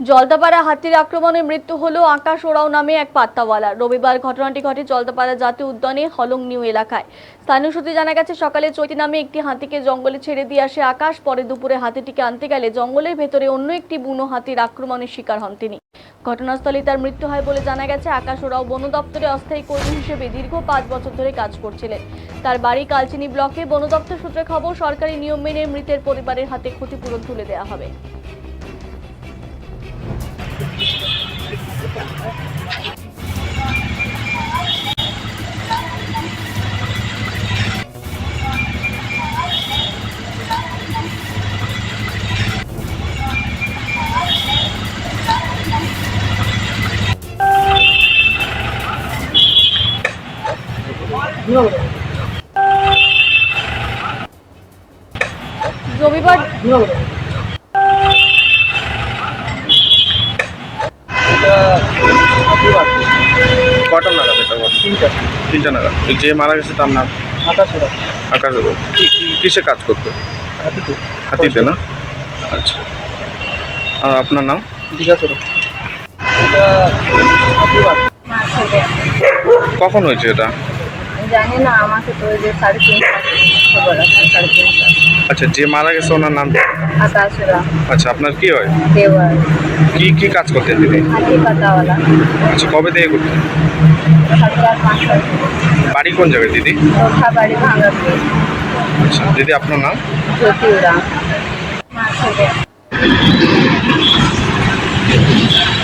জলদাপাড়া হাতির আক্রমণে মৃত্যু হলো আকাশ ওরাও নামে এক পাত্তাওয়ালা। রবিবার ঘটনাটি ঘটে জলদাপাড়া জাতীয় উদ্যানে হলং নিউ এলাকায়। স্থানীয় সূত্রে জানা গেছে, সকালে চৈতি নামে একটি হাতিকে জঙ্গলে ছেড়ে দিয়ে আসে আকাশ। পরে দুপুরে হাতিটিকে আনতে গেলে জঙ্গলের ভেতরে অন্য একটি বুনো হাতির আক্রমণের শিকার হন তিনি। ঘটনাস্থলে তার মৃত্যু হয় বলে জানা গেছে। আকাশ ওরাও বন দপ্তরে অস্থায়ী কর্মী হিসেবে দীর্ঘ 5 বছর ধরে কাজ করছিলেন। তার বাড়ি কালচিনি ব্লকে। বন দপ্তর সূত্রে খবর, সরকারি নিয়ম মেনে মৃতের পরিবারের হাতে ক্ষতিপূরণ তুলে দেওয়া হবে। রবিবার কটা নাগাদ এটা? তিনটা নাগাদ। যে মারা গেছে তার নাম? আকাশ। কিসে কাজ করতো? হাতিতে না? আচ্ছা। আর আপনার নাম? কখন হয়েছে এটা? জানি না, আমাকে তো ওই যে 3:30 খবর আছে, 3:30। আচ্ছা, যে মারা গেছে ওনার নাম? আকাশরা আচ্ছা, আপনার কি হয়? দেওয়ার কি কাজ করতেন তিনি? হাতি পাতাওয়ালা। আচ্ছা, কবে থেকে করতেন? 7-8 মাস। বাড়ি কোন জায়গায় দিদি? ওঠা বাড়ি ভাঙাপুর। আচ্ছা দিদি, আপনার নাম? জ্যোতি ওরা।